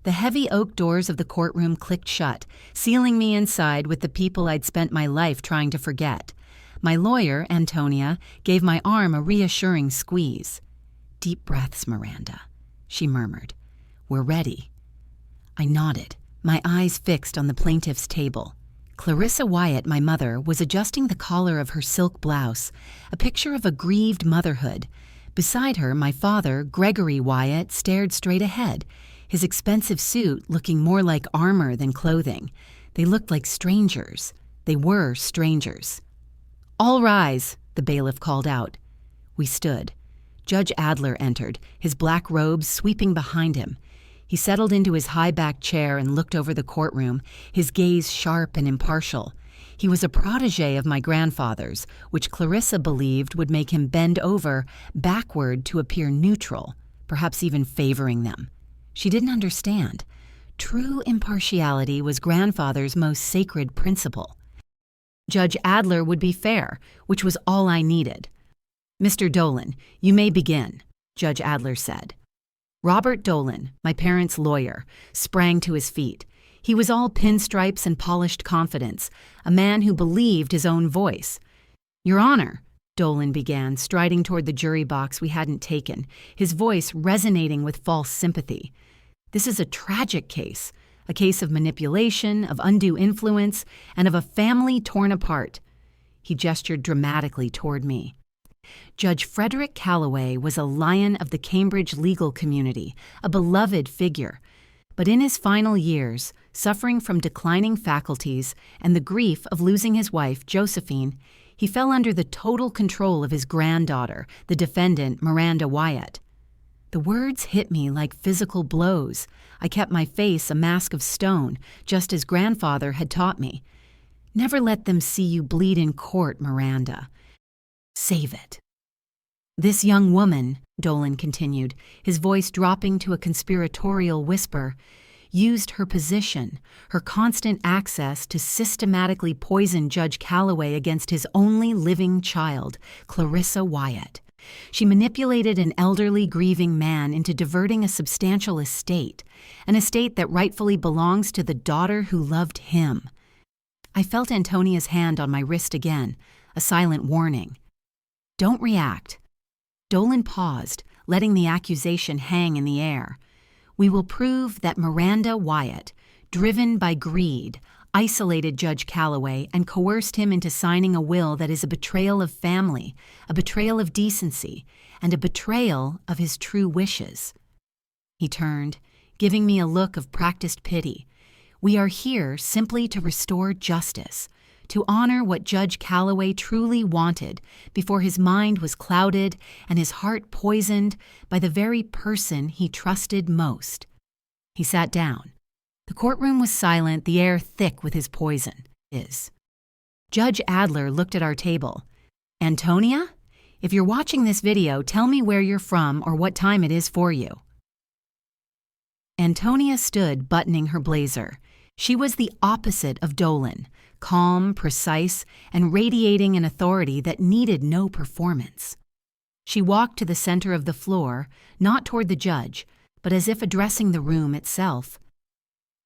The heavy oak doors of the courtroom clicked shut, sealing me inside with the people I'd spent my life trying to forget. My lawyer, Antonia, gave my arm a reassuring squeeze. "Deep breaths, Miranda," she murmured. "We're ready." I nodded, my eyes fixed on the plaintiff's table. Clarissa Wyatt, my mother, was adjusting the collar of her silk blouse, a picture of a grieved motherhood. Beside her, my father, Gregory Wyatt, stared straight ahead, his expensive suit looking more like armor than clothing. They looked like strangers. They were strangers. "All rise," the bailiff called out. We stood. Judge Adler entered, his black robes sweeping behind him. He settled into his high-backed chair and looked over the courtroom, his gaze sharp and impartial. He was a protege of my grandfather's, which Clarissa believed would make him bend over, backward to appear neutral, perhaps even favoring them. She didn't understand. True impartiality was grandfather's most sacred principle. Judge Adler would be fair, which was all I needed. "Mr. Dolan, you may begin," Judge Adler said. Robert Dolan, my parents' lawyer, sprang to his feet. He was all pinstripes and polished confidence, a man who believed his own voice. "Your Honor," Dolan began, striding toward the jury box we hadn't taken, his voice resonating with false sympathy. "This is a tragic case, a case of manipulation, of undue influence, and of a family torn apart." He gestured dramatically toward me. Judge Frederick Calloway was a lion of the Cambridge legal community, a beloved figure. But in his final years, suffering from declining faculties and the grief of losing his wife, Josephine, he fell under the total control of his granddaughter, the defendant, Miranda Wyatt. The words hit me like physical blows. I kept my face a mask of stone, just as grandfather had taught me. "Never let them see you bleed in court, Miranda. Save it." "This young woman," Dolan continued, his voice dropping to a conspiratorial whisper, "used her position, her constant access to systematically poison Judge Calloway against his only living child, Clarissa Wyatt. She manipulated an elderly, grieving man into diverting a substantial estate, an estate that rightfully belongs to the daughter who loved him." I felt Antonia's hand on my wrist again, a silent warning. "Don't react." Dolan paused, letting the accusation hang in the air. "We will prove that Miranda Wyatt, driven by greed, isolated Judge Calloway and coerced him into signing a will that is a betrayal of family, a betrayal of decency, and a betrayal of his true wishes." He turned, giving me a look of practiced pity. "We are here simply to restore justice, to honor what Judge Calloway truly wanted before his mind was clouded and his heart poisoned by the very person he trusted most." He sat down. The courtroom was silent, the air thick with his poison. Judge Adler looked at our table. "Antonia, if you're watching this video, tell me where you're from or what time it is for you." Antonia stood buttoning her blazer. She was the opposite of Dolan, calm, precise, and radiating an authority that needed no performance. She walked to the center of the floor, not toward the judge, but as if addressing the room itself.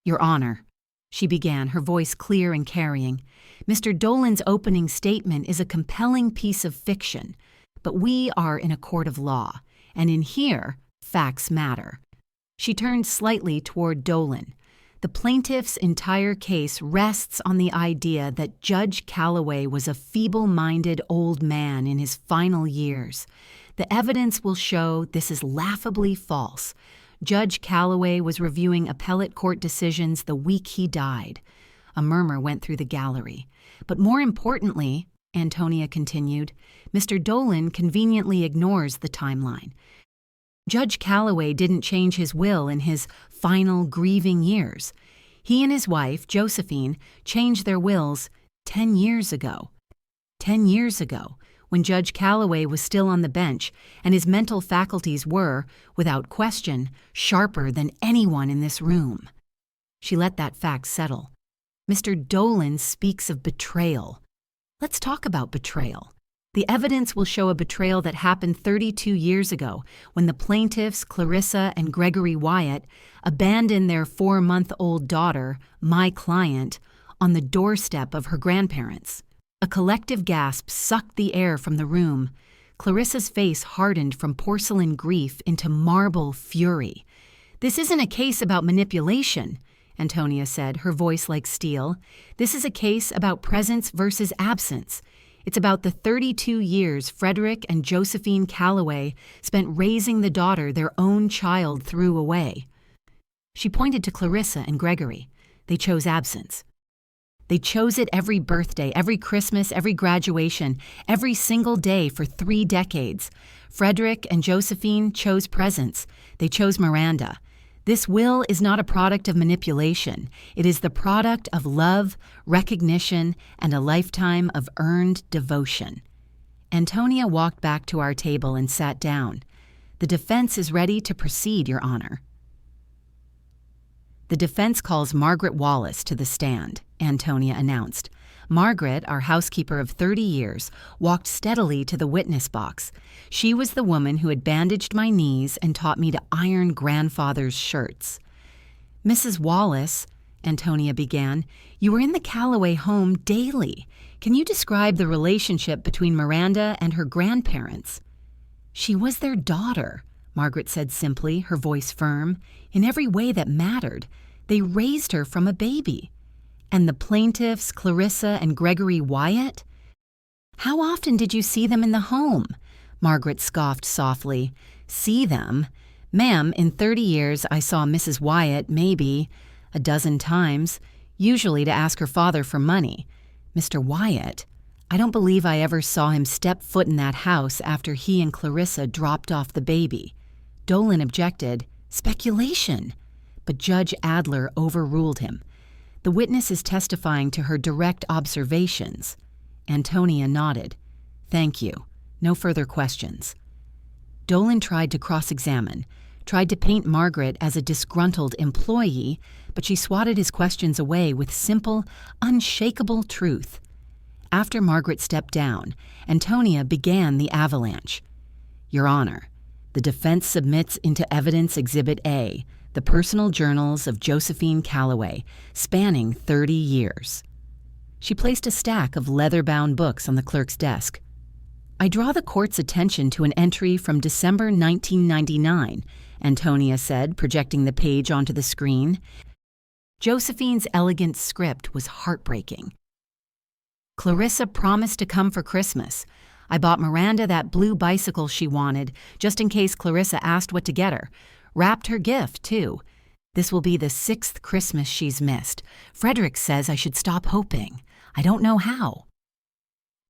"Your Honor," she began, her voice clear and carrying, "Mr. Dolan's opening statement is a compelling piece of fiction, but we are in a court of law, and in here, facts matter." She turned slightly toward Dolan. "The plaintiff's entire case rests on the idea that Judge Calloway was a feeble-minded old man in his final years. The evidence will show this is laughably false. Judge Calloway was reviewing appellate court decisions the week he died." A murmur went through the gallery. "But more importantly," Antonia continued, "Mr. Dolan conveniently ignores the timeline. Judge Calloway didn't change his will in his final grieving years. He and his wife, Josephine, changed their wills 10 years ago. 10 years ago, when Judge Calloway was still on the bench and his mental faculties were, without question, sharper than anyone in this room." She let that fact settle. "Mr. Dolan speaks of betrayal. Let's talk about betrayal. The evidence will show a betrayal that happened 32 years ago when the plaintiffs, Clarissa and Gregory Wyatt, abandoned their 4-month-old daughter, my client, on the doorstep of her grandparents. A collective gasp sucked the air from the room. Clarissa's face hardened from porcelain grief into marble fury. "This isn't a case about manipulation," Antonia said, her voice like steel. "This is a case about presence versus absence. It's about the 32 years Frederick and Josephine Calloway spent raising the daughter their own child threw away." She pointed to Clarissa and Gregory. They chose absence. They chose it every birthday, every Christmas, every graduation, every single day for 3 decades. Frederick and Josephine chose presence. They chose Miranda. This will is not a product of manipulation. It is the product of love, recognition, and a lifetime of earned devotion. Antonia walked back to our table and sat down. "The defense is ready to proceed, Your Honor." "The defense calls Margaret Wallace to the stand," Antonia announced. Margaret, our housekeeper of 30 years, walked steadily to the witness box. She was the woman who had bandaged my knees and taught me to iron grandfather's shirts. "Mrs. Wallace," Antonia began, "you were in the Calloway home daily. Can you describe the relationship between Miranda and her grandparents?" "She was their daughter," Margaret said simply, her voice firm, "in every way that mattered. They raised her from a baby." "And the plaintiffs, Clarissa and Gregory Wyatt? How often did you see them in the home?" Margaret scoffed softly. "See them? Ma'am, in 30 years I saw Mrs. Wyatt maybe a dozen times, usually to ask her father for money. Mr. Wyatt, I don't believe I ever saw him step foot in that house after he and Clarissa dropped off the baby." Dolan objected. "Speculation." But Judge Adler overruled him. "The witness is testifying to her direct observations." Antonia nodded. "Thank you. No further questions." Dolan tried to cross-examine, tried to paint Margaret as a disgruntled employee, but she swatted his questions away with simple, unshakable truth. After Margaret stepped down, Antonia began the avalanche. "Your Honor, the defense submits into evidence Exhibit A, the personal journals of Josephine Calloway, spanning 30 years. She placed a stack of leather-bound books on the clerk's desk. "I draw the court's attention to an entry from December 1999, Antonia said, projecting the page onto the screen. Josephine's elegant script was heartbreaking. "Clarissa promised to come for Christmas. I bought Miranda that blue bicycle she wanted, just in case Clarissa asked what to get her. Wrapped her gift, too. This will be the 6th Christmas she's missed. Frederick says I should stop hoping. I don't know how."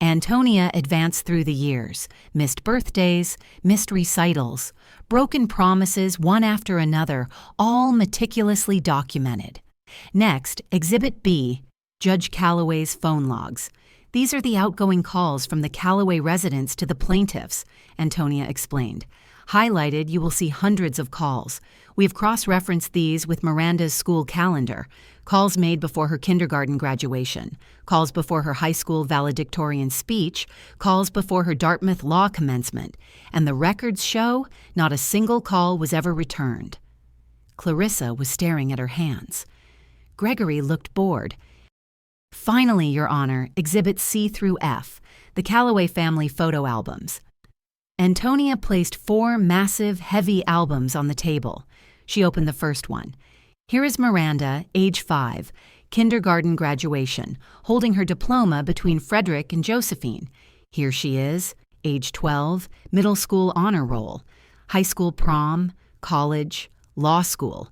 Antonia advanced through the years, missed birthdays, missed recitals, broken promises one after another, all meticulously documented. Next, Exhibit B, Judge Calloway's phone logs. "These are the outgoing calls from the Calloway residents to the plaintiffs," Antonia explained. "Highlighted, you will see hundreds of calls. We have cross-referenced these with Miranda's school calendar. Calls made before her kindergarten graduation, calls before her high school valedictorian speech, calls before her Dartmouth law commencement, and the records show not a single call was ever returned." Clarissa was staring at her hands. Gregory looked bored. "Finally, Your Honor, Exhibit C through F, the Calloway family photo albums." Antonia placed 4 massive, heavy albums on the table. She opened the first one. Here is Miranda, age 5, kindergarten graduation, holding her diploma between Frederick and Josephine. Here she is, age 12, middle school honor roll, high school prom, college, law school.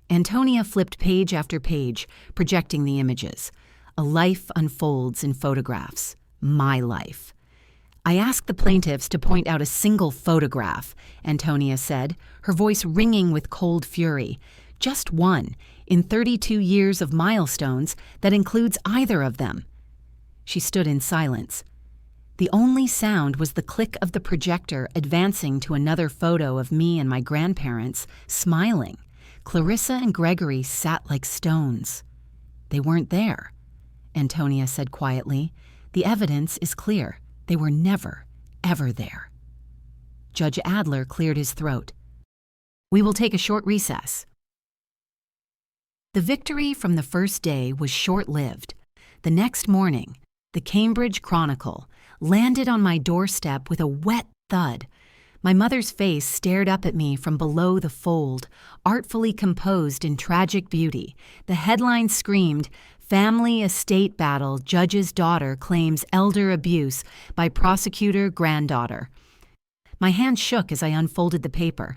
Antonia flipped page after page, projecting the images. A life unfolds in photographs. My life. "I asked the plaintiffs to point out a single photograph," Antonia said, her voice ringing with cold fury. "Just one, in 32 years of milestones, that includes either of them." She stood in silence. The only sound was the click of the projector advancing to another photo of me and my grandparents, smiling. Clarissa and Gregory sat like stones. "They weren't there," Antonia said quietly. "The evidence is clear." They were never, ever there. Judge Adler cleared his throat. We will take a short recess. The victory from the first day was short-lived. The next morning, the Cambridge Chronicle landed on my doorstep with a wet thud. My mother's face stared up at me from below the fold, artfully composed in tragic beauty. The headline screamed, "Family Estate Battle, Judge's Daughter Claims Elder Abuse by Prosecutor Granddaughter." My hand shook as I unfolded the paper.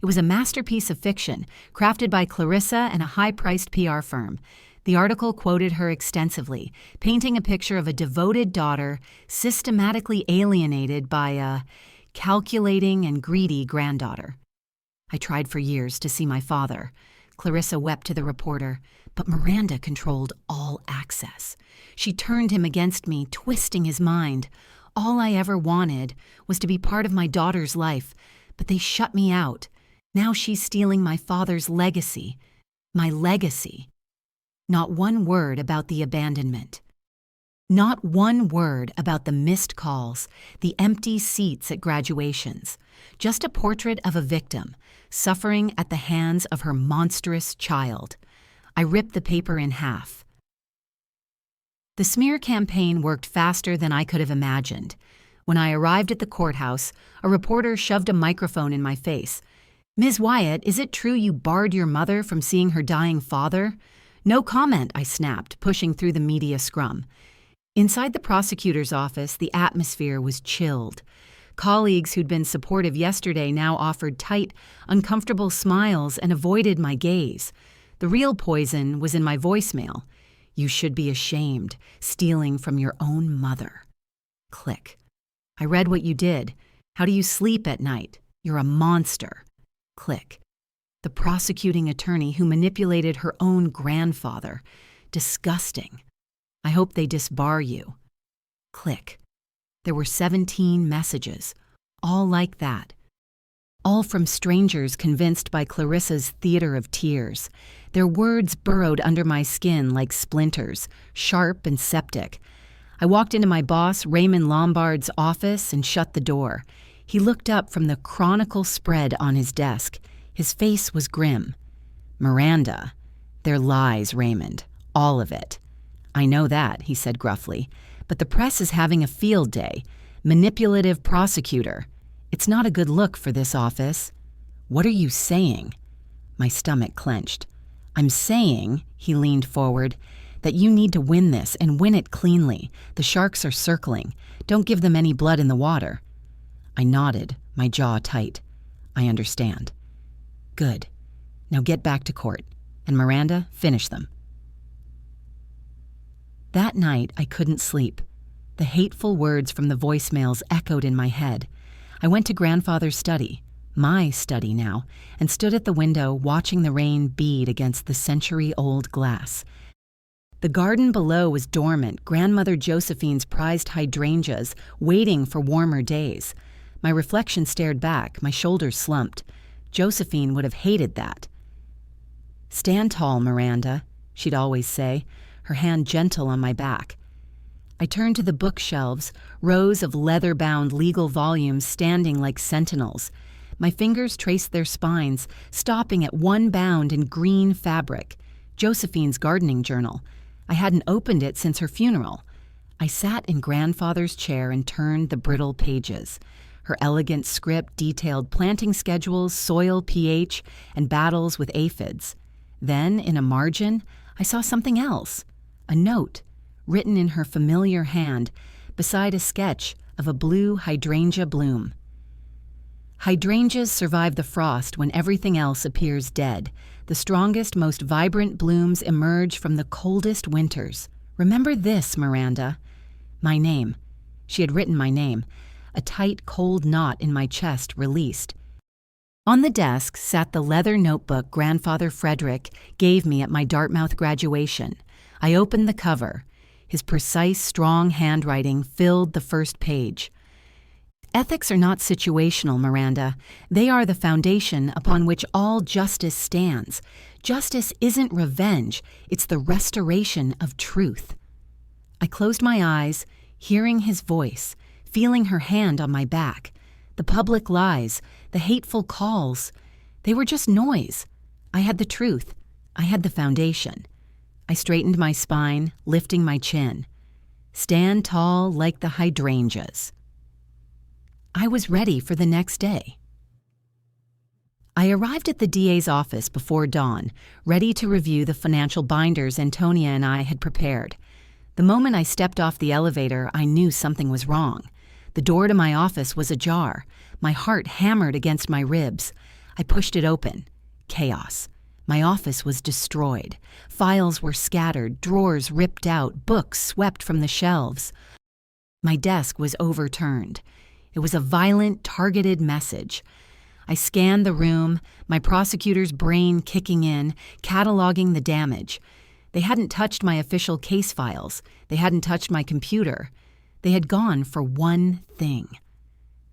It was a masterpiece of fiction, crafted by Clarissa and a high-priced PR firm. The article quoted her extensively, painting a picture of a devoted daughter systematically alienated by a calculating and greedy granddaughter. I tried for years to see my father. Clarissa wept to the reporter, but Miranda controlled all access. She turned him against me, twisting his mind. All I ever wanted was to be part of my daughter's life, but they shut me out. Now she's stealing my father's legacy. My legacy. Not one word about the abandonment. Not one word about the missed calls, the empty seats at graduations. Just a portrait of a victim, suffering at the hands of her monstrous child. I ripped the paper in half. The smear campaign worked faster than I could have imagined. When I arrived at the courthouse, a reporter shoved a microphone in my face. "Ms. Wyatt, is it true you barred your mother from seeing her dying father?" "No comment," I snapped, pushing through the media scrum. Inside the prosecutor's office, the atmosphere was chilled. Colleagues who'd been supportive yesterday now offered tight, uncomfortable smiles and avoided my gaze. The real poison was in my voicemail. "You should be ashamed, stealing from your own mother." Click. "I read what you did. How do you sleep at night? You're a monster." Click. The prosecuting attorney who manipulated her own grandfather. Disgusting. I hope they disbar you. Click. There were 17 messages, all like that. All from strangers convinced by Clarissa's theater of tears. Their words burrowed under my skin like splinters, sharp and septic. I walked into my boss, Raymond Lombard's office, and shut the door. He looked up from the Chronicle spread on his desk. His face was grim. "Miranda, they're lies, Raymond. All of it." "I know that," he said gruffly, "but the press is having a field day. Manipulative prosecutor. It's not a good look for this office." "What are you saying?" My stomach clenched. "I'm saying," he leaned forward, "that you need to win this and win it cleanly. The sharks are circling. Don't give them any blood in the water." I nodded, my jaw tight. "I understand." "Good. Now get back to court. And Miranda, finish them." That night, I couldn't sleep. The hateful words from the voicemails echoed in my head. I went to grandfather's study, my study now, and stood at the window watching the rain bead against the century-old glass. The garden below was dormant, Grandmother Josephine's prized hydrangeas, waiting for warmer days. My reflection stared back, my shoulders slumped. Josephine would have hated that. "Stand tall, Miranda," she'd always say, her hand gentle on my back. I turned to the bookshelves, rows of leather-bound legal volumes standing like sentinels. My fingers traced their spines, stopping at one bound in green fabric, Josephine's gardening journal. I hadn't opened it since her funeral. I sat in grandfather's chair and turned the brittle pages. Her elegant script detailed planting schedules, soil pH, and battles with aphids. Then, in a margin, I saw something else. A note, written in her familiar hand, beside a sketch of a blue hydrangea bloom. Hydrangeas survive the frost when everything else appears dead. The strongest, most vibrant blooms emerge from the coldest winters. Remember this, Miranda. My name. She had written my name. A tight, cold knot in my chest released. On the desk sat the leather notebook Grandfather Frederick gave me at my Dartmouth graduation. I opened the cover. His precise, strong handwriting filled the first page. "Ethics are not situational, Miranda. They are the foundation upon which all justice stands. Justice isn't revenge. It's the restoration of truth." I closed my eyes, hearing his voice, feeling her hand on my back. The public lies, the hateful calls, they were just noise. I had the truth. I had the foundation. I straightened my spine, lifting my chin. Stand tall like the hydrangeas. I was ready for the next day. I arrived at the DA's office before dawn, ready to review the financial binders Antonia and I had prepared. The moment I stepped off the elevator, I knew something was wrong. The door to my office was ajar. My heart hammered against my ribs. I pushed it open. Chaos. My office was destroyed. Files were scattered, drawers ripped out, books swept from the shelves. My desk was overturned. It was a violent, targeted message. I scanned the room, my prosecutor's brain kicking in, cataloging the damage. They hadn't touched my official case files. They hadn't touched my computer. They had gone for one thing.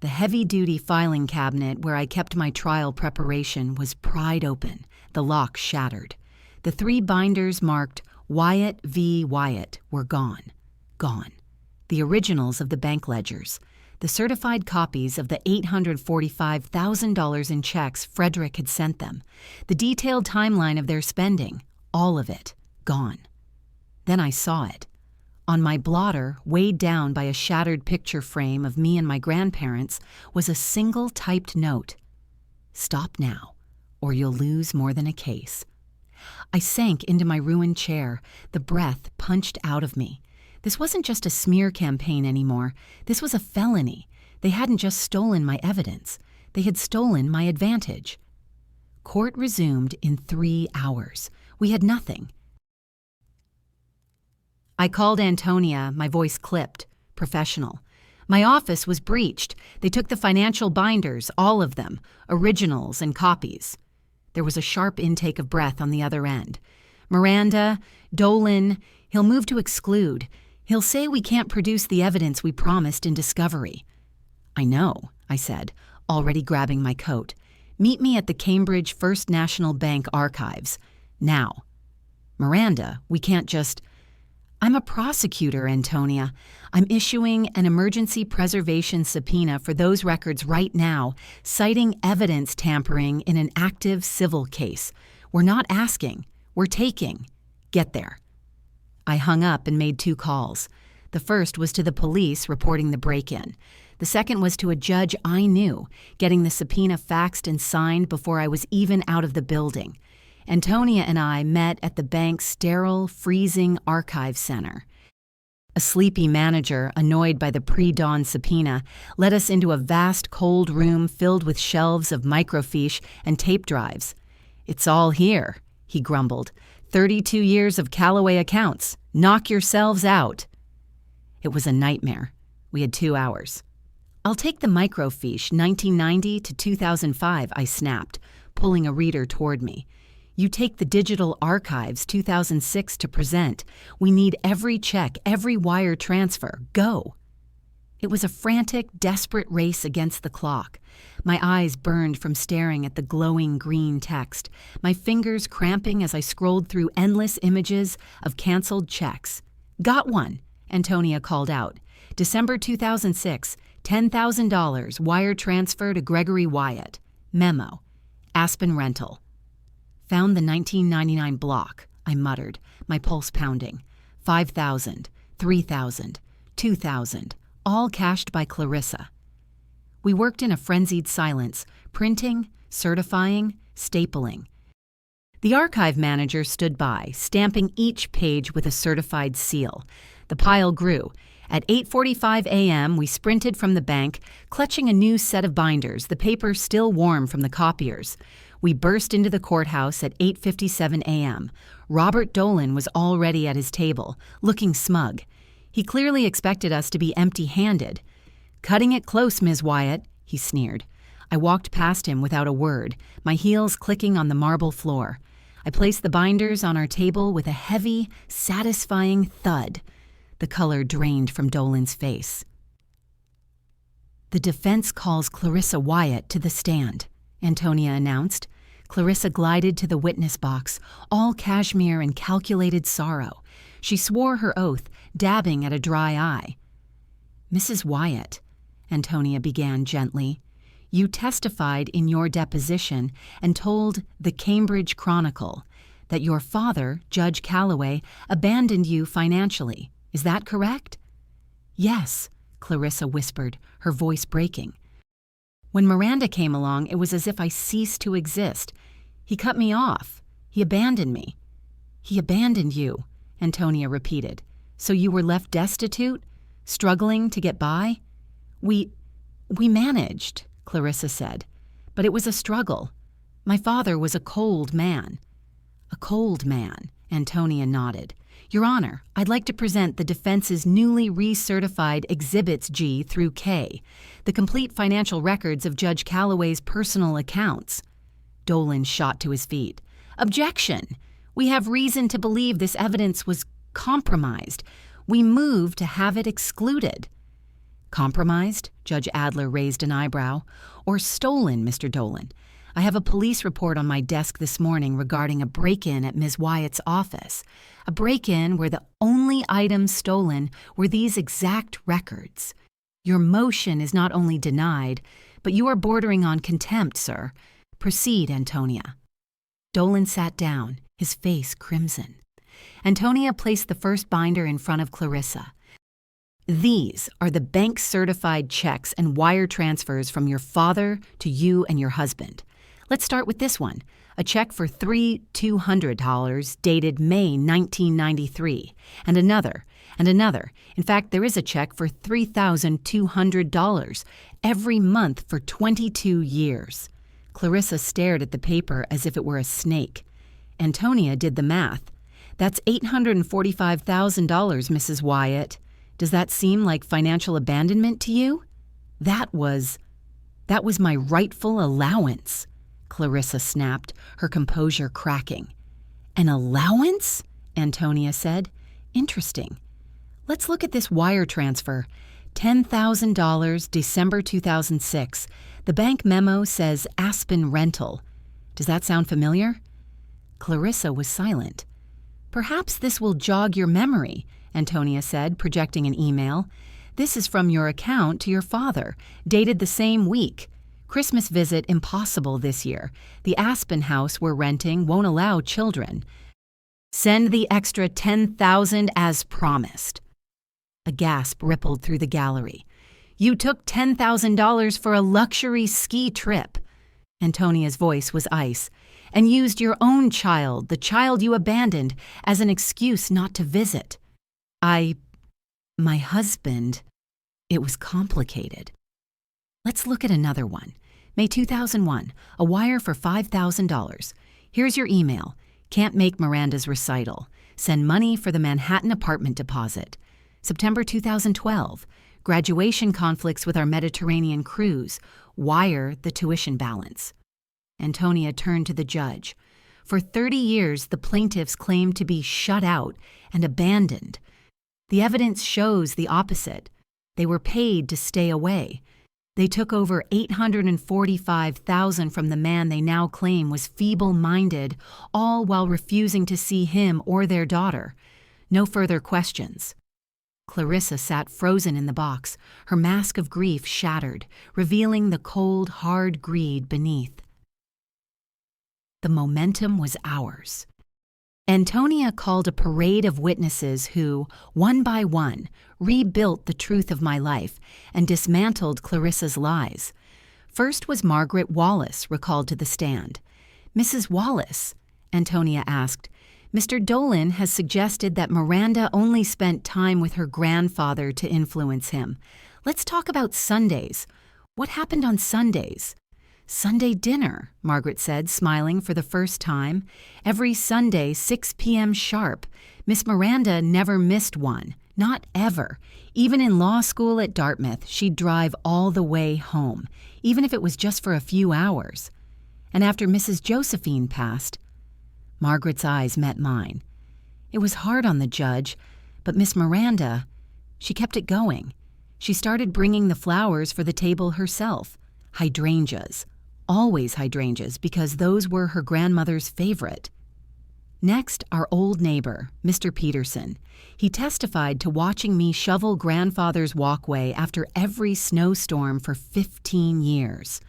The heavy-duty filing cabinet where I kept my trial preparation was pried open, the lock shattered. The 3 binders marked Wyatt v. Wyatt were gone. Gone. The originals of the bank ledgers. The certified copies of the $845,000 in checks Frederick had sent them. The detailed timeline of their spending. All of it. Gone. Then I saw it. On my blotter, weighed down by a shattered picture frame of me and my grandparents, was a single typed note. Stop now, or you'll lose more than a case. I sank into my ruined chair, the breath punched out of me. This wasn't just a smear campaign anymore. This was a felony. They hadn't just stolen my evidence. They had stolen my advantage. Court resumed in 3 hours. We had nothing. I called Antonia, my voice clipped, professional. My office was breached. They took the financial binders, all of them, originals and copies. There was a sharp intake of breath on the other end. Miranda, Dolan, he'll move to exclude. He'll say we can't produce the evidence we promised in discovery. I know, I said, already grabbing my coat. Meet me at the Cambridge First National Bank archives. Now. Miranda, we can't just... I'm a prosecutor, Antonia. I'm issuing an emergency preservation subpoena for those records right now, citing evidence tampering in an active civil case. We're not asking. We're taking. Get there. I hung up and made 2 calls. The first was to the police reporting the break-in. The second was to a judge I knew, getting the subpoena faxed and signed before I was even out of the building. Antonia and I met at the bank's sterile, freezing archive center. A sleepy manager, annoyed by the pre-dawn subpoena, led us into a vast cold room filled with shelves of microfiche and tape drives. "It's all here," he grumbled. 32 years of Callaway accounts. Knock yourselves out." It was a nightmare. We had 2 hours. "I'll take the microfiche 1990 to 2005, I snapped, pulling a reader toward me. "You take the digital archives 2006 to present. We need every check, every wire transfer. Go." It was a frantic, desperate race against the clock. My eyes burned from staring at the glowing green text, my fingers cramping as I scrolled through endless images of canceled checks. "Got one," Antonia called out. "December 2006, $10,000 wire transfer to Gregory Wyatt. Memo. Aspen Rental." "Found the 1999 block," I muttered, my pulse pounding. 5,000, 3,000, 2,000, all cashed by Clarissa. We worked in a frenzied silence, printing, certifying, stapling. The archive manager stood by, stamping each page with a certified seal. The pile grew. At 8:45 a.m., we sprinted from the bank, clutching a new set of binders, the paper still warm from the copiers. We burst into the courthouse at 8:57 a.m. Robert Dolan was already at his table, looking smug. He clearly expected us to be empty-handed. "Cutting it close, Ms. Wyatt," he sneered. I walked past him without a word, my heels clicking on the marble floor. I placed the binders on our table with a heavy, satisfying thud. The color drained from Dolan's face. "The defense calls Clarissa Wyatt to the stand," Antonia announced. Clarissa glided to the witness box, all cashmere and calculated sorrow. She swore her oath, dabbing at a dry eye. "Mrs. Wyatt, Antonia began gently. "You testified in your deposition and told the Cambridge Chronicle that your father, Judge Calloway, abandoned you financially. Is that correct?" "Yes," Clarissa whispered, her voice breaking. "When Miranda came along, it was as if I ceased to exist. He cut me off. He abandoned me." "He abandoned you," Antonia repeated. "So you were left destitute, struggling to get by?" We managed," Clarissa said, "but it was a struggle. My father was a cold man." "A cold man," Antonia nodded. "Your Honor, I'd like to present the defense's newly recertified Exhibits G through K, the complete financial records of Judge Calloway's personal accounts." Dolan shot to his feet. "Objection! We have reason to believe this evidence was compromised. We move to have it excluded." "Compromised?" Judge Adler raised an eyebrow. "Or stolen, Mr. Dolan? I have a police report on my desk this morning regarding a break-in at Ms. Wyatt's office. A break-in where the only items stolen were these exact records. Your motion is not only denied, but you are bordering on contempt, sir. Proceed, Antonia." Dolan sat down, his face crimson. Antonia placed the first binder in front of Clarissa. "These are the bank-certified checks and wire transfers from your father to you and your husband. Let's start with this one, a check for $3,200 dated May 1993, and another. In fact, there is a check for $3,200 every month for 22 years. Clarissa stared at the paper as if it were a snake. Antonia did the math. "That's $845,000, Mrs. Wyatt. Does that seem like financial abandonment to you?" That was my rightful allowance," Clarissa snapped, her composure cracking. "An allowance?" Antonia said. "Interesting. Let's look at this wire transfer. $10,000, December 2006. The bank memo says Aspen Rental. Does that sound familiar?" Clarissa was silent. "Perhaps this will jog your memory," Antonia said, projecting an email. "This is from your account to your father, dated the same week. Christmas visit impossible this year. The Aspen house we're renting won't allow children. Send the extra $10,000 as promised." A gasp rippled through the gallery. "You took $10,000 for a luxury ski trip." Antonia's voice was ice. "And used your own child, the child you abandoned, as an excuse not to visit." My husband. It was complicated. Let's look at another one. May 2001, a wire for $5,000. Here's your email. Can't make Miranda's recital. Send money for the Manhattan apartment deposit. September 2012, graduation conflicts with our Mediterranean cruise. Wire the tuition balance. Antonia turned to the judge. For 30 years, the plaintiffs claimed to be shut out and abandoned. The evidence shows the opposite. They were paid to stay away. They took over $845,000 from the man they now claim was feeble-minded, all while refusing to see him or their daughter. No further questions. Clarissa sat frozen in the box, her mask of grief shattered, revealing the cold, hard greed beneath. The momentum was ours. Antonia called a parade of witnesses who, one by one, rebuilt the truth of my life and dismantled Clarissa's lies. First was Margaret Wallace, recalled to the stand. "Mrs. Wallace," Antonia asked, "Mr. Dolan has suggested that Miranda only spent time with her grandfather to influence him. Let's talk about Sundays. What happened on Sundays?" "Sunday dinner," Margaret said, smiling for the first time. "Every Sunday, 6 p.m. sharp. Miss Miranda never missed one. Not ever. Even in law school at Dartmouth, she'd drive all the way home, even if it was just for a few hours. And after Mrs. Josephine passed..." Margaret's eyes met mine. It was hard on the judge, but Miss Miranda, she kept it going. She started bringing the flowers for the table herself. Hydrangeas. Always hydrangeas, because those were her grandmother's favorite. Next, our old neighbor, Mr. Peterson. He testified to watching me shovel grandfather's walkway after every snowstorm for 15 years.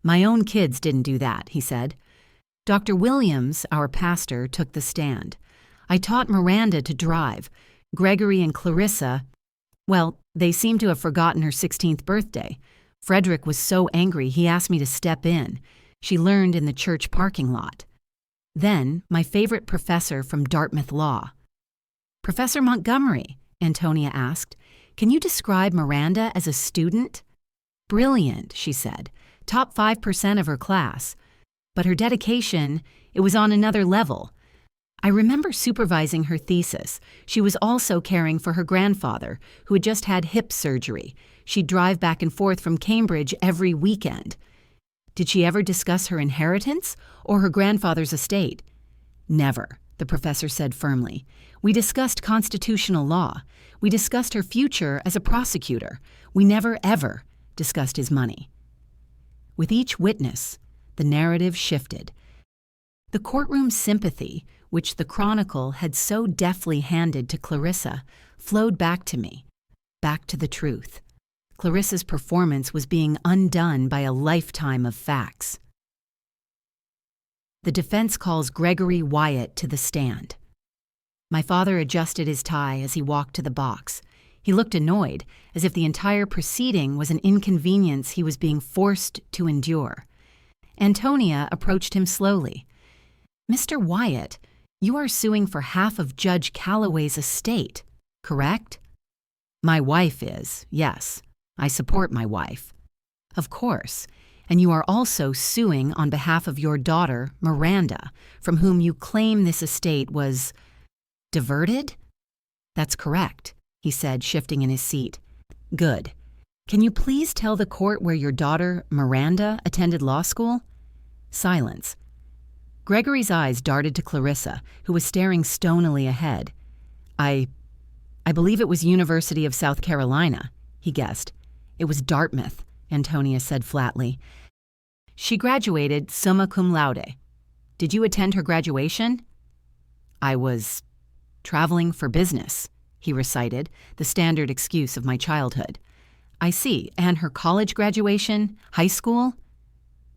My own kids didn't do that, he said. Dr. Williams, our pastor, took the stand. I taught Miranda to drive. Gregory and Clarissa, well, they seem to have forgotten her 16th birthday. Frederick was so angry he asked me to step in. She learned in the church parking lot. Then, my favorite professor from Dartmouth Law. Professor Montgomery, Antonia asked, can you describe Miranda as a student? Brilliant, she said. Top 5% of her class. But her dedication, it was on another level. I remember supervising her thesis. She was also caring for her grandfather, who had just had hip surgery. She'd drive back and forth from Cambridge every weekend. Did she ever discuss her inheritance or her grandfather's estate? Never, the professor said firmly. We discussed constitutional law. We discussed her future as a prosecutor. We never, ever discussed his money. With each witness, the narrative shifted. The courtroom sympathy, which the Chronicle had so deftly handed to Clarissa, flowed back to me, back to the truth. Clarissa's performance was being undone by a lifetime of facts. The defense calls Gregory Wyatt to the stand. My father adjusted his tie as he walked to the box. He looked annoyed, as if the entire proceeding was an inconvenience he was being forced to endure. Antonia approached him slowly. Mr. Wyatt, you are suing for half of Judge Calloway's estate, correct? My wife is, yes. I support my wife. Of course. And you are also suing on behalf of your daughter, Miranda, from whom you claim this estate was diverted? That's correct, he said, shifting in his seat. Good. Can you please tell the court where your daughter, Miranda, attended law school? Silence. Gregory's eyes darted to Clarissa, who was staring stonily ahead. I believe it was University of South Carolina, he guessed. It was Dartmouth, Antonia said flatly. She graduated summa cum laude. Did you attend her graduation? I was traveling for business, he recited, the standard excuse of my childhood. I see. And her college graduation? High school?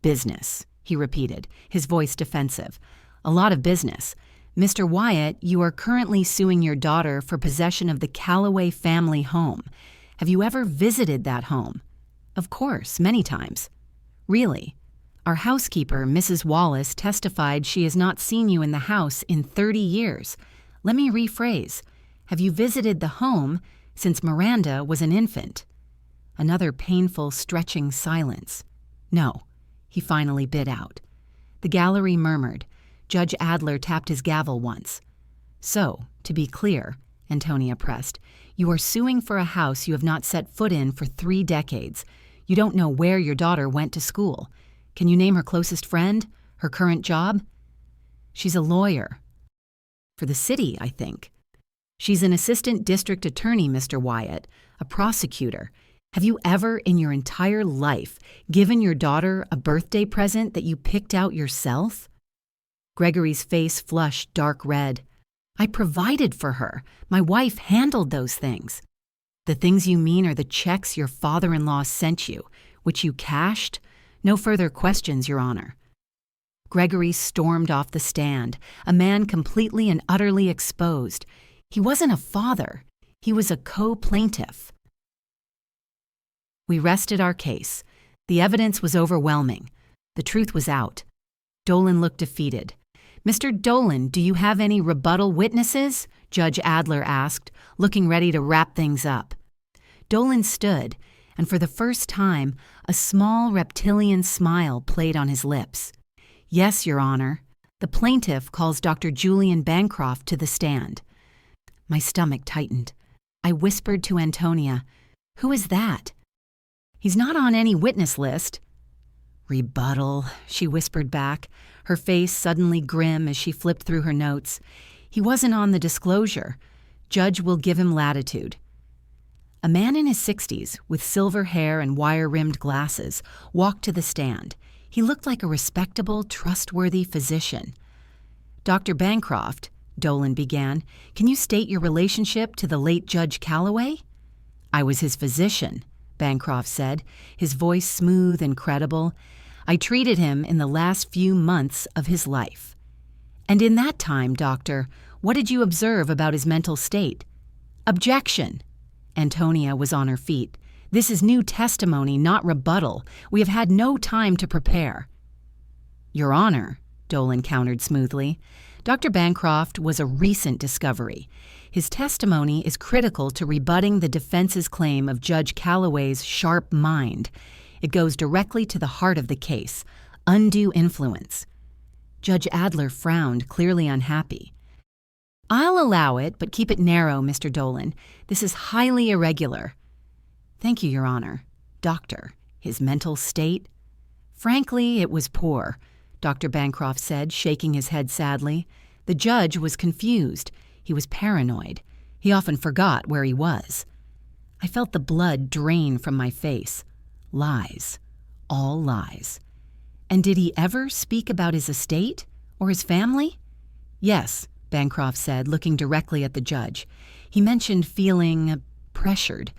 Business, he repeated, his voice defensive. A lot of business. Mr. Wyatt, you are currently suing your daughter for possession of the Calloway family home. Have you ever visited that home? Of course, many times. Really? Our housekeeper, Mrs. Wallace, testified she has not seen you in the house in 30 years. Let me rephrase. Have you visited the home since Miranda was an infant? Another painful, stretching silence. No, he finally bit out. The gallery murmured. Judge Adler tapped his gavel once. So, to be clear, Antonia pressed, you are suing for a house you have not set foot in for 3 decades. You don't know where your daughter went to school. Can you name her closest friend? Her current job? She's a lawyer. For the city, I think. She's an assistant district attorney, Mr. Wyatt, a prosecutor. Have you ever in your entire life given your daughter a birthday present that you picked out yourself? Gregory's face flushed dark red. I provided for her. My wife handled those things. The things you mean are the checks your father-in-law sent you, which you cashed? No further questions, Your Honor. Gregory stormed off the stand, a man completely and utterly exposed. He wasn't a father. He was a co-plaintiff. We rested our case. The evidence was overwhelming. The truth was out. Dolan looked defeated. Mr. Dolan, do you have any rebuttal witnesses? Judge Adler asked, looking ready to wrap things up. Dolan stood, and for the first time, a small reptilian smile played on his lips. Yes, Your Honor. The plaintiff calls Dr. Julian Bancroft to the stand. My stomach tightened. I whispered to Antonia, Who is that? He's not on any witness list. Rebuttal, she whispered back, her face suddenly grim as she flipped through her notes. He wasn't on the disclosure. Judge will give him latitude. A man in his 60s, with silver hair and wire-rimmed glasses, walked to the stand. He looked like a respectable, trustworthy physician. Dr. Bancroft, Dolan began, can you state your relationship to the late Judge Calloway? I was his physician, Bancroft said, his voice smooth and credible. I treated him in the last few months of his life. And in that time, doctor, what did you observe about his mental state? Objection. Antonia was on her feet. This is new testimony, not rebuttal. We have had no time to prepare. Your Honor, Dolan countered smoothly, Dr. Bancroft was a recent discovery. His testimony is critical to rebutting the defense's claim of Judge Calloway's sharp mind. It goes directly to the heart of the case, undue influence. Judge Adler frowned, clearly unhappy. I'll allow it, but keep it narrow, Mr. Dolan. This is highly irregular. Thank you, Your Honor. Doctor, his mental state? Frankly, it was poor, Dr. Bancroft said, shaking his head sadly. The judge was confused. He was paranoid. He often forgot where he was. I felt the blood drain from my face. Lies. All lies. And did he ever speak about his estate or his family? Yes, Bancroft said, looking directly at the judge. He mentioned feeling pressured.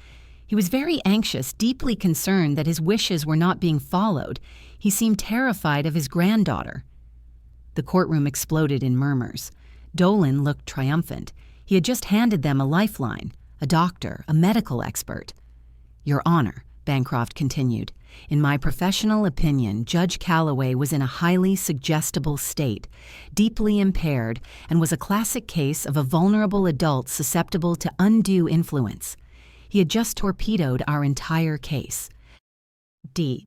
He was very anxious, deeply concerned that his wishes were not being followed. He seemed terrified of his granddaughter. The courtroom exploded in murmurs. Dolan looked triumphant. He had just handed them a lifeline, a doctor, a medical expert. Your Honor, Bancroft continued, in my professional opinion, Judge Calloway was in a highly suggestible state, deeply impaired, and was a classic case of a vulnerable adult susceptible to undue influence. He had just torpedoed our entire case. D.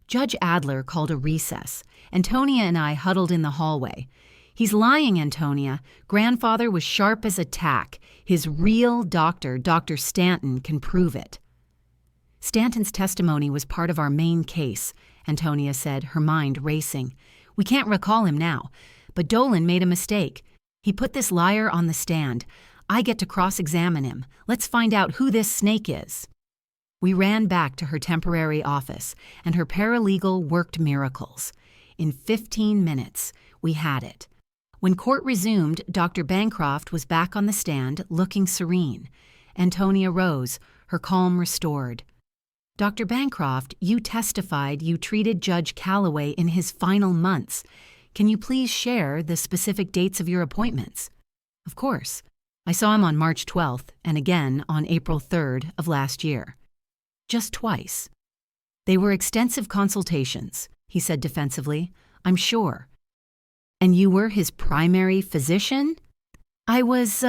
Judge Adler called a recess. Antonia and I huddled in the hallway. He's lying, Antonia. Grandfather was sharp as a tack. His real doctor, Dr. Stanton, can prove it. Stanton's testimony was part of our main case, Antonia said, her mind racing. We can't recall him now, but Dolan made a mistake. He put this liar on the stand. I get to cross-examine him. Let's find out who this snake is. We ran back to her temporary office, and her paralegal worked miracles. In 15 minutes, we had it. When court resumed, Dr. Bancroft was back on the stand, looking serene. Antonia rose, her calm restored. Dr. Bancroft, you testified you treated Judge Calloway in his final months. Can you please share the specific dates of your appointments? Of course. I saw him on March 12th and again on April 3rd of last year. Just twice. They were extensive consultations, he said defensively. I'm sure. And you were his primary physician? I was,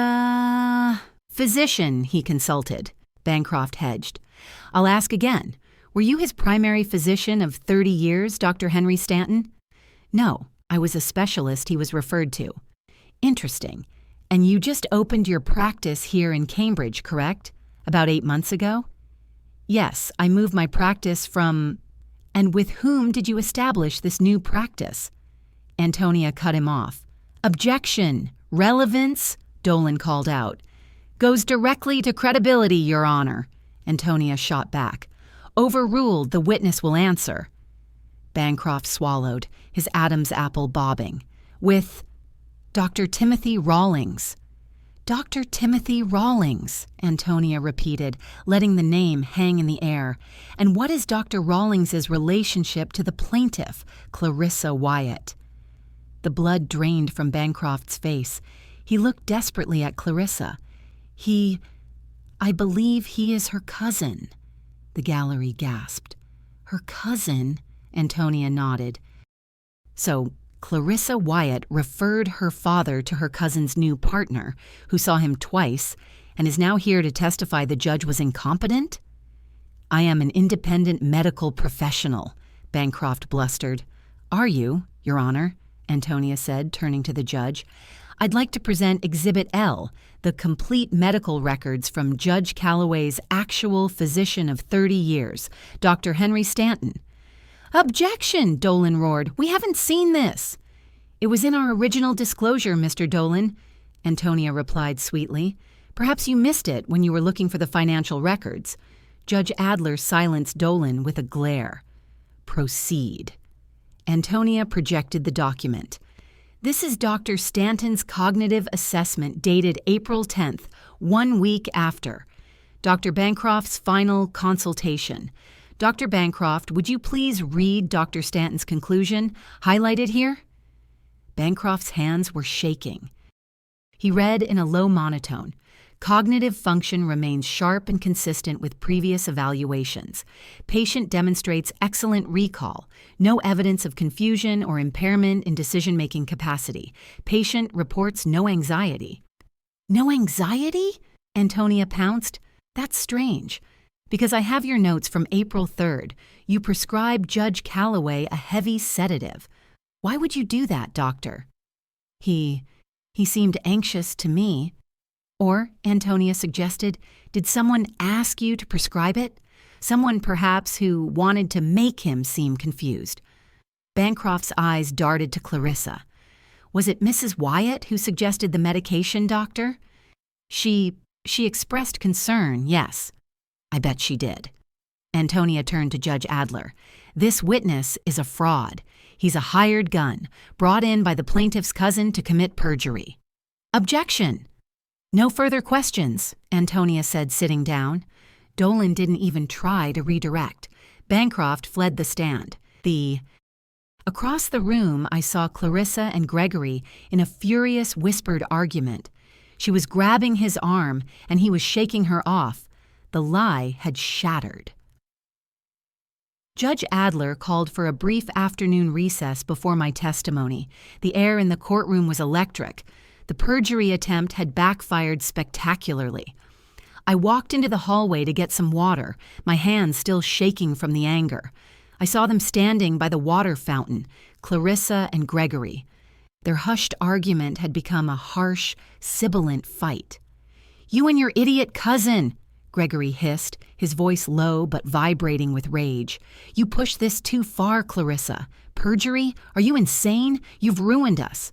physician, he consulted. Bancroft hedged. I'll ask again. Were you his primary physician of 30 years, Dr. Henry Stanton? No, I was a specialist he was referred to. Interesting. And you just opened your practice here in Cambridge, correct? About 8 months ago? Yes, I moved my practice from... And with whom did you establish this new practice? Antonia cut him off. Objection! Relevance? Dolan called out. Goes directly to credibility, Your Honor. Antonia shot back. Overruled, the witness will answer. Bancroft swallowed, his Adam's apple bobbing. With Dr. Timothy Rawlings. Dr. Timothy Rawlings, Antonia repeated, letting the name hang in the air. And what is Dr. Rawlings's relationship to the plaintiff, Clarissa Wyatt? The blood drained from Bancroft's face. He looked desperately at Clarissa. I believe he is her cousin. The gallery gasped. Her cousin? Antonia nodded. So, Clarissa Wyatt referred her father to her cousin's new partner, who saw him twice, and is now here to testify the judge was incompetent? I am an independent medical professional, Bancroft blustered. Are you, Your Honor? Antonia said, turning to the judge. I'd like to present Exhibit L, the complete medical records from Judge Calloway's actual physician of 30 years, Dr. Henry Stanton. Objection, Dolan roared. We haven't seen this. It was in our original disclosure, Mr. Dolan, Antonia replied sweetly. Perhaps you missed it when you were looking for the financial records. Judge Adler silenced Dolan with a glare. Proceed. Antonia projected the document. This is Dr. Stanton's cognitive assessment dated April 10th, 1 week after. Dr. Bancroft's final consultation. Dr. Bancroft, would you please read Dr. Stanton's conclusion, highlighted here? Bancroft's hands were shaking. He read in a low monotone. Cognitive function remains sharp and consistent with previous evaluations. Patient demonstrates excellent recall. No evidence of confusion or impairment in decision-making capacity. Patient reports no anxiety. No anxiety? Antonia pounced. That's strange. Because I have your notes from April 3rd. You prescribed Judge Calloway a heavy sedative. Why would you do that, doctor? He seemed anxious to me. Or, Antonia suggested, did someone ask you to prescribe it? Someone perhaps who wanted to make him seem confused. Bancroft's eyes darted to Clarissa. Was it Mrs. Wyatt who suggested the medication, doctor? She expressed concern, yes. I bet she did. Antonia turned to Judge Adler. This witness is a fraud. He's a hired gun, brought in by the plaintiff's cousin to commit perjury. Objection! No further questions, Antonia said, sitting down. Dolan didn't even try to redirect. Bancroft fled the stand. Across the room, I saw Clarissa and Gregory in a furious, whispered argument. She was grabbing his arm, and he was shaking her off. The lie had shattered. Judge Adler called for a brief afternoon recess before my testimony. The air in the courtroom was electric. The perjury attempt had backfired spectacularly. I walked into the hallway to get some water, my hands still shaking from the anger. I saw them standing by the water fountain, Clarissa and Gregory. Their hushed argument had become a harsh, sibilant fight. "You and your idiot cousin," Gregory hissed, his voice low but vibrating with rage. "You pushed this too far, Clarissa. Perjury? Are you insane? You've ruined us."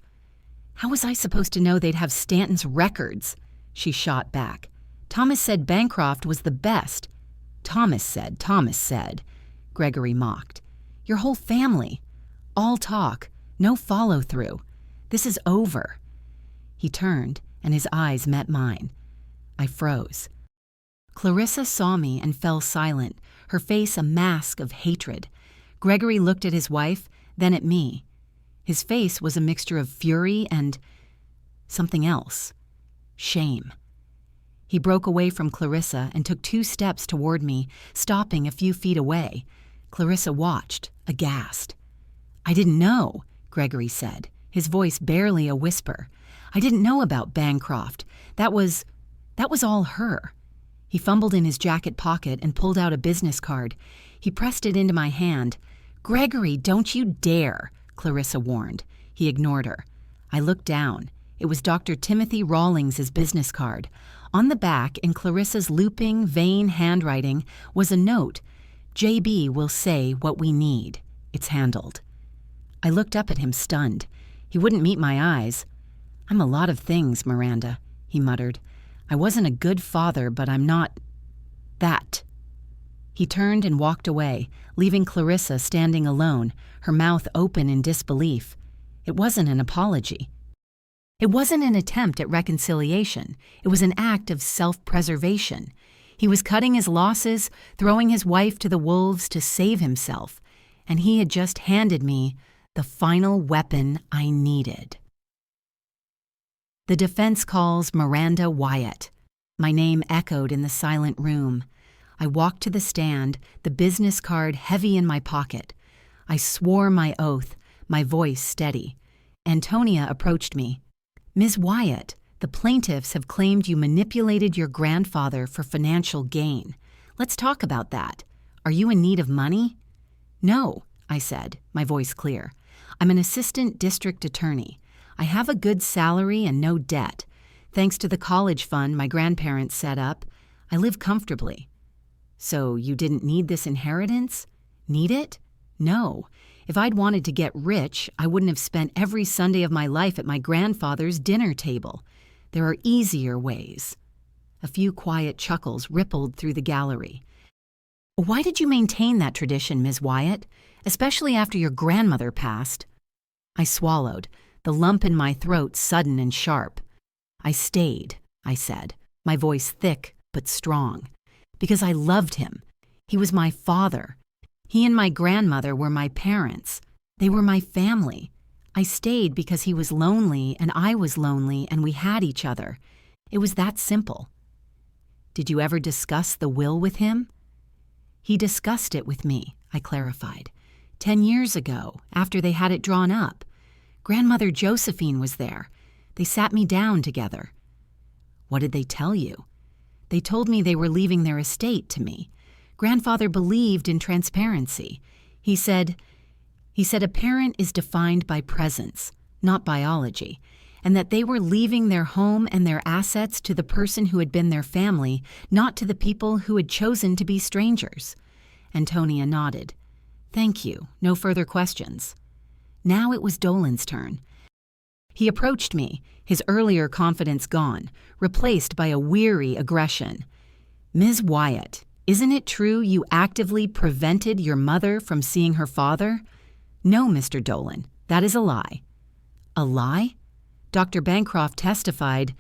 "How was I supposed to know they'd have Stanton's records?" she shot back. "Thomas said Bancroft was the best." Thomas said, Gregory mocked. "Your whole family. All talk, no follow-through. This is over." He turned, and his eyes met mine. I froze. Clarissa saw me and fell silent, her face a mask of hatred. Gregory looked at his wife, then at me. His face was a mixture of fury and something else. Shame. He broke away from Clarissa and took 2 steps toward me, stopping a few feet away. Clarissa watched, aghast. "I didn't know," Gregory said, his voice barely a whisper. "I didn't know about Bancroft. That was all her." He fumbled in his jacket pocket and pulled out a business card. He pressed it into my hand. "Gregory, don't you dare," Clarissa warned. He ignored her. I looked down. It was Dr. Timothy Rawlings's business card. On the back, in Clarissa's looping, vain handwriting, was a note. "JB will say what we need. It's handled." I looked up at him, stunned. He wouldn't meet my eyes. "I'm a lot of things, Miranda," he muttered. "I wasn't a good father, but I'm not that." He turned and walked away, leaving Clarissa standing alone, her mouth open in disbelief. It wasn't an apology. It wasn't an attempt at reconciliation. It was an act of self-preservation. He was cutting his losses, throwing his wife to the wolves to save himself, and he had just handed me the final weapon I needed. The defense calls Miranda Wyatt. My name echoed in the silent room. I walked to the stand, the business card heavy in my pocket. I swore my oath, my voice steady. Antonia approached me. "Ms. Wyatt, the plaintiffs have claimed you manipulated your grandfather for financial gain. Let's talk about that. Are you in need of money?" "No," I said, my voice clear. "I'm an assistant district attorney. I have a good salary and no debt. Thanks to the college fund my grandparents set up, I live comfortably." "So you didn't need this inheritance?" "Need it? No. If I'd wanted to get rich, I wouldn't have spent every Sunday of my life at my grandfather's dinner table. There are easier ways." A few quiet chuckles rippled through the gallery. "Why did you maintain that tradition, Ms. Wyatt, especially after your grandmother passed?" I swallowed. the lump in my throat sudden and sharp. "I stayed," I said, my voice thick but strong, "because I loved him. He was my father. He and my grandmother were my parents. They were my family. I stayed because he was lonely and I was lonely and we had each other. It was that simple." "Did you ever discuss the will with him?" "He discussed it with me," I clarified. 10 years ago, after they had it drawn up. Grandmother Josephine was there. They sat me down together." "What did they tell you?" "They told me they were leaving their estate to me. Grandfather believed in transparency. He said a parent is defined by presence, not biology, and that they were leaving their home and their assets to the person who had been their family, not to the people who had chosen to be strangers." Antonia nodded. "Thank you. No further questions." Now it was Dolan's turn. He approached me, his earlier confidence gone, replaced by a weary aggression. "Ms. Wyatt, isn't it true you actively prevented your mother from seeing her father?" "No, Mr. Dolan, that is a lie." "A lie?" "Dr. Bancroft testified."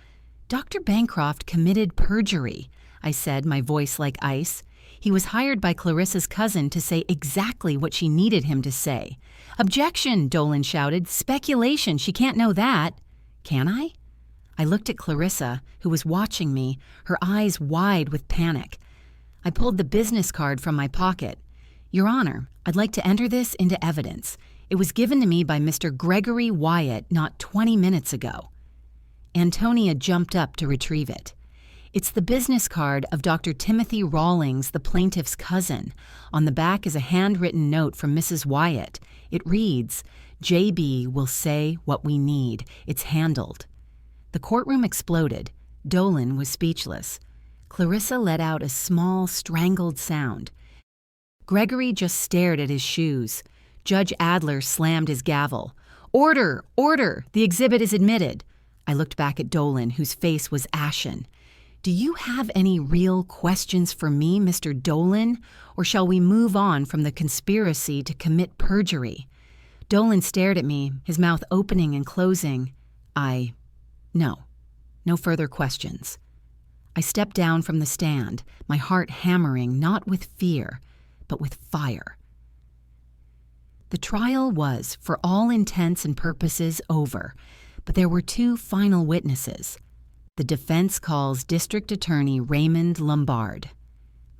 "Dr. Bancroft committed perjury," I said, my voice like ice. "He was hired by Clarissa's cousin to say exactly what she needed him to say." "Objection," Dolan shouted. "Speculation, she can't know that." "Can I?" I looked at Clarissa, who was watching me, her eyes wide with panic. I pulled the business card from my pocket. "Your Honor, I'd like to enter this into evidence. It was given to me by Mr. Gregory Wyatt not 20 minutes ago." Antonia jumped up to retrieve it. "It's the business card of Dr. Timothy Rawlings, the plaintiff's cousin. On the back is a handwritten note from Mrs. Wyatt. It reads, 'JB will say what we need. It's handled.'" The courtroom exploded. Dolan was speechless. Clarissa let out a small, strangled sound. Gregory just stared at his shoes. Judge Adler slammed his gavel. "Order! Order! The exhibit is admitted." I looked back at Dolan, whose face was ashen. "Do you have any real questions for me, Mr. Dolan? Or shall we move on from the conspiracy to commit perjury?" Dolan stared at me, his mouth opening and closing. No. No further questions." I stepped down from the stand, my heart hammering not with fear, but with fire. The trial was, for all intents and purposes, over, but there were 2 final witnesses. The defense calls District Attorney Raymond Lombard.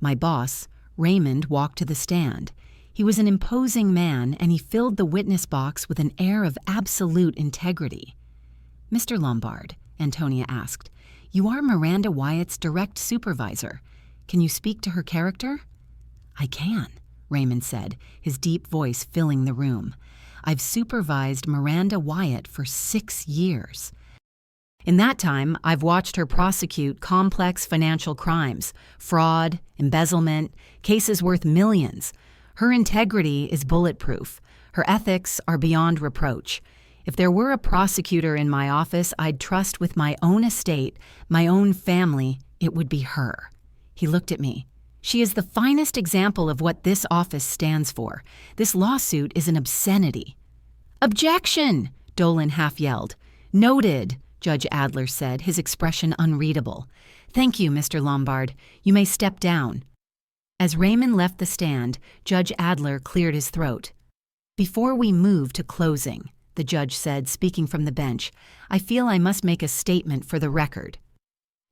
My boss, Raymond, walked to the stand. He was an imposing man, and he filled the witness box with an air of absolute integrity. "Mr. Lombard," Antonia asked, "you are Miranda Wyatt's direct supervisor. Can you speak to her character?" "I can," Raymond said, his deep voice filling the room. "I've supervised Miranda Wyatt for 6 years. In that time, I've watched her prosecute complex financial crimes, fraud, embezzlement, cases worth millions. Her integrity is bulletproof. Her ethics are beyond reproach. If there were a prosecutor in my office I'd trust with my own estate, my own family, it would be her." He looked at me. "She is the finest example of what this office stands for. This lawsuit is an obscenity." "Objection!" Dolan half yelled. "Noted," Judge Adler said, his expression unreadable. "Thank you, Mr. Lombard. You may step down." As Raymond left the stand, Judge Adler cleared his throat. "Before we move to closing," the judge said, speaking from the bench, "I feel I must make a statement for the record."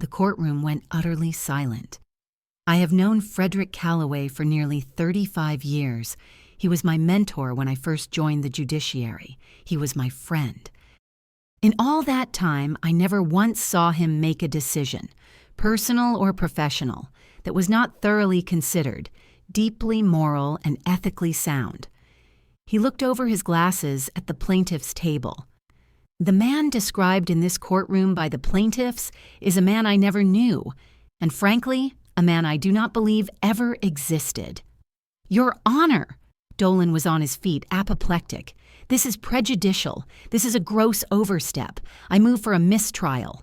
The courtroom went utterly silent. I have known Frederick Calloway for nearly 35 years. He was my mentor when I first joined the judiciary. He was my friend. In all that time, I never once saw him make a decision, personal or professional, that was not thoroughly considered, deeply moral and ethically sound. He looked over his glasses at the plaintiff's table. "The man described in this courtroom by the plaintiffs is a man I never knew, and frankly, a man I do not believe ever existed." "Your Honor!" Dolan was on his feet, apoplectic. "This is prejudicial. This is a gross overstep. I move for a mistrial."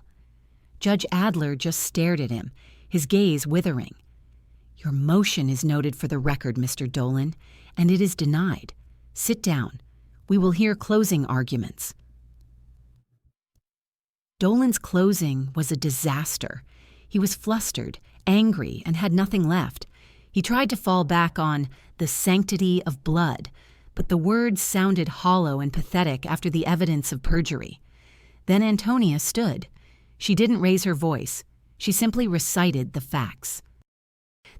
Judge Adler just stared at him, his gaze withering. "Your motion is noted for the record, Mr. Dolan, and it is denied. Sit down. We will hear closing arguments." Dolan's closing was a disaster. He was flustered, angry, and had nothing left. He tried to fall back on the sanctity of blood, but the words sounded hollow and pathetic after the evidence of perjury. Then Antonia stood. She didn't raise her voice. She simply recited the facts.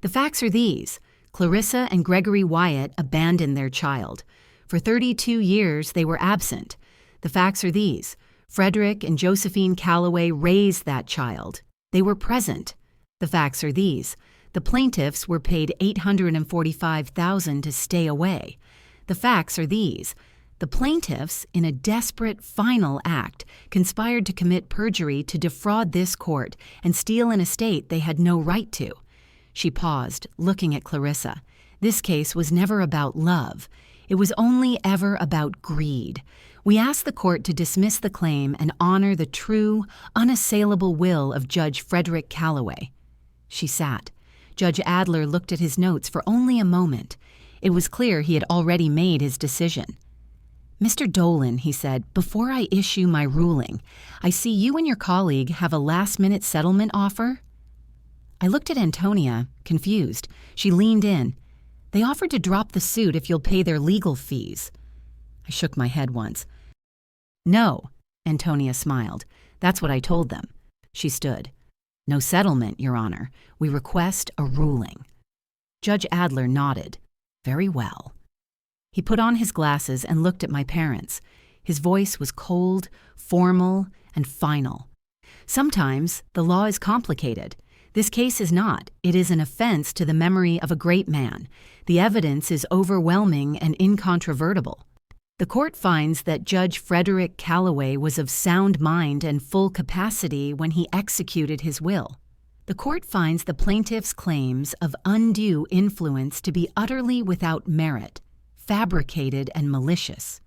The facts are these. Clarissa and Gregory Wyatt abandoned their child. For 32 years, they were absent. The facts are these. Frederick and Josephine Calloway raised that child. They were present. The facts are these. The plaintiffs were paid $845,000 to stay away. The facts are these. The plaintiffs, in a desperate final act, conspired to commit perjury to defraud this court and steal an estate they had no right to. She paused, looking at Clarissa. This case was never about love. It was only ever about greed. We asked the court to dismiss the claim and honor the true, unassailable will of Judge Frederick Calloway. She sat. Judge Adler looked at his notes for only a moment. It was clear he had already made his decision. Mr. Dolan, he said, before I issue my ruling, I see you and your colleague have a last-minute settlement offer? I looked at Antonia, confused. She leaned in. They offered to drop the suit if you'll pay their legal fees. I shook my head once. No, Antonia smiled. That's what I told them. She stood. No settlement, Your Honor. We request a ruling. Judge Adler nodded. Very well. He put on his glasses and looked at my parents. His voice was cold, formal, and final. Sometimes the law is complicated. This case is not. It is an offense to the memory of a great man. The evidence is overwhelming and incontrovertible. The court finds that Judge Frederick Calloway was of sound mind and full capacity when he executed his will. The court finds the plaintiff's claims of undue influence to be utterly without merit, fabricated and malicious.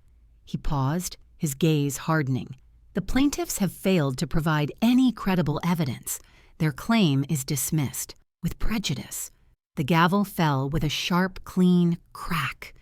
He paused, his gaze hardening. The plaintiffs have failed to provide any credible evidence. Their claim is dismissed, with prejudice. The gavel fell with a sharp, clean crack.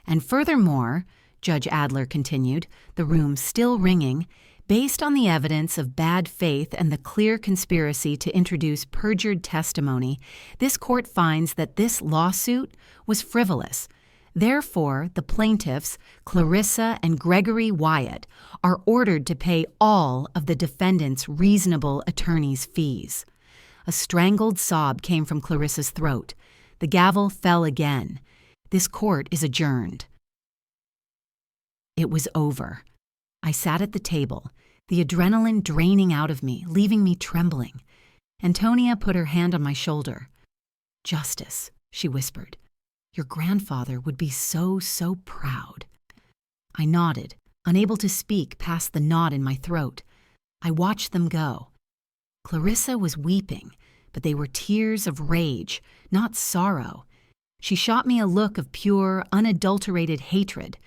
And furthermore, Judge Adler continued, the room still ringing, based on the evidence of bad faith and the clear conspiracy to introduce perjured testimony, this court finds that this lawsuit was frivolous. Therefore, the plaintiffs, Clarissa and Gregory Wyatt, are ordered to pay all of the defendant's reasonable attorney's fees. A strangled sob came from Clarissa's throat. The gavel fell again. This court is adjourned. It was over. I sat at the table, the adrenaline draining out of me, leaving me trembling. Antonia put her hand on my shoulder. Justice, she whispered. Your grandfather would be so proud. I nodded, unable to speak past the knot in my throat. I watched them go. Clarissa was weeping, but they were tears of rage, not sorrow. She shot me a look of pure, unadulterated hatred.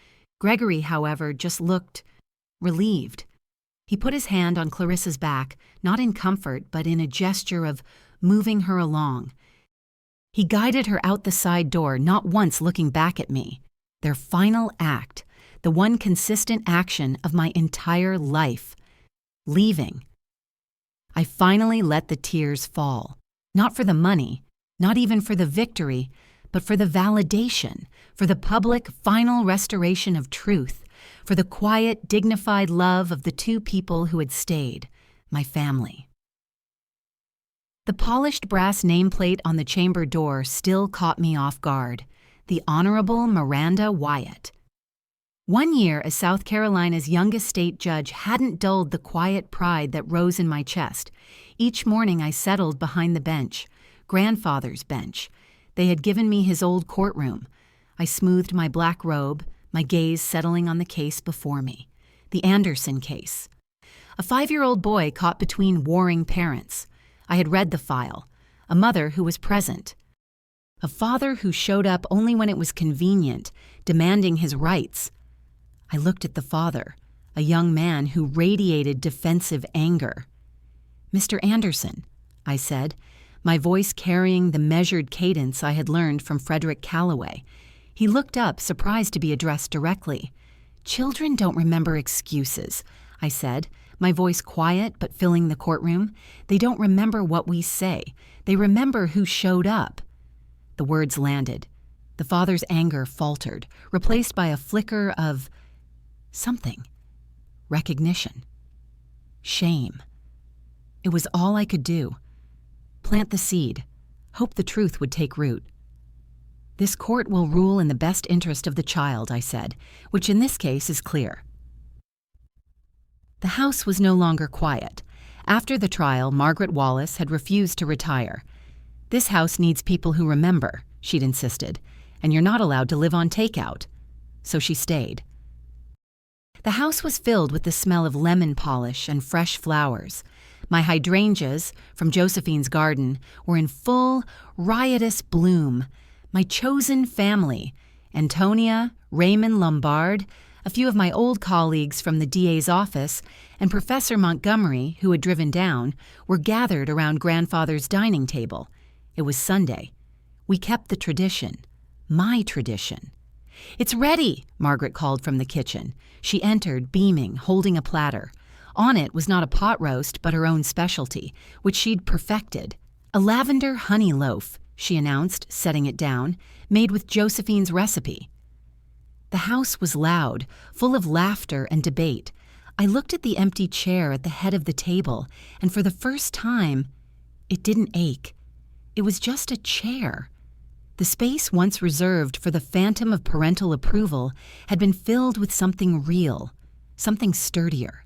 Gregory, however, just looked relieved. He put his hand on Clarissa's back, not in comfort, but in a gesture of moving her along. He guided her out the side door, not once looking back at me. Their final act, the one consistent action of my entire life. Leaving. I finally let the tears fall. Not for the money, not even for the victory, but for the validation, for the public final restoration of truth, for the quiet, dignified love of the two people who had stayed, my family. The polished brass nameplate on the chamber door still caught me off guard. The Honorable Miranda Wyatt. 1 year as South Carolina's youngest state judge hadn't dulled the quiet pride that rose in my chest. Each morning I settled behind the bench, grandfather's bench. They had given me his old courtroom. I smoothed my black robe, my gaze settling on the case before me. The Anderson case. A 5-year-old boy caught between warring parents. I had read the file. A mother who was present. A father who showed up only when it was convenient, demanding his rights. I looked at the father, a young man who radiated defensive anger. Mr. Anderson, I said, my voice carrying the measured cadence I had learned from Frederick Calloway. He looked up, surprised to be addressed directly. Children don't remember excuses, I said. my voice quiet but filling the courtroom. They don't remember what we say. They remember who showed up. The words landed. The father's anger faltered, replaced by a flicker of something. Recognition. Shame. It was all I could do. Plant the seed. Hope the truth would take root. This court will rule in the best interest of the child, I said, which in this case is clear. The house was no longer quiet. After the trial, Margaret Wallace had refused to retire. This house needs people who remember, she'd insisted, and you're not allowed to live on takeout. So she stayed. The house was filled with the smell of lemon polish and fresh flowers. My hydrangeas, from Josephine's garden, were in full, riotous bloom. My chosen family, Antonia, Raymond Lombard, a few of my old colleagues from the DA's office, and Professor Montgomery, who had driven down, were gathered around grandfather's dining table. It was Sunday. We kept the tradition. My tradition. "It's ready," Margaret called from the kitchen. She entered, beaming, holding a platter. On it was not a pot roast, but her own specialty, which she'd perfected. "A lavender honey loaf," she announced, setting it down, "made with Josephine's recipe." The house was loud, full of laughter and debate. I looked at the empty chair at the head of the table, and for the first time, it didn't ache. It was just a chair. The space once reserved for the phantom of parental approval had been filled with something real, something sturdier.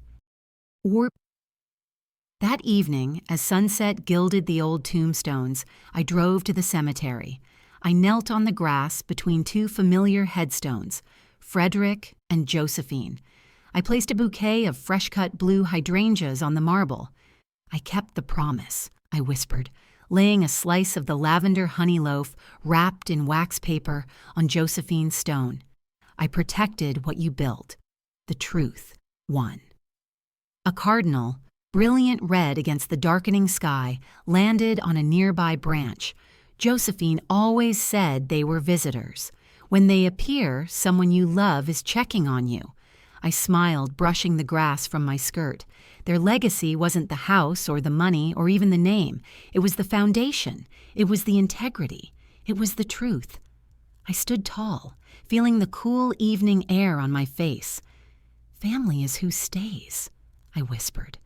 That evening, as sunset gilded the old tombstones, I drove to the cemetery. I knelt on the grass between two familiar headstones, Frederick and Josephine. I placed a bouquet of fresh-cut blue hydrangeas on the marble. "I kept the promise," I whispered, laying a slice of the lavender honey loaf wrapped in wax paper on Josephine's stone. "I protected what you built. The truth won." A cardinal, brilliant red against the darkening sky, landed on a nearby branch. Josephine always said they were visitors. When they appear, someone you love is checking on you. I smiled, brushing the grass from my skirt. Their legacy wasn't the house or the money or even the name. It was the foundation. It was the integrity. It was the truth. I stood tall, feeling the cool evening air on my face. "Family is who stays," I whispered.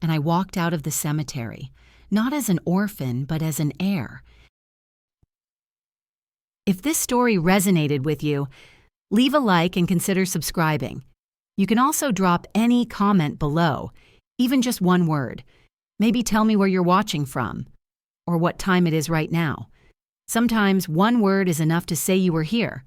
And I walked out of the cemetery, not as an orphan, but as an heir. If this story resonated with you, leave a like and consider subscribing. You can also drop any comment below, even just one word. Maybe tell me where you're watching from, or what time it is right now. Sometimes one word is enough to say you were here.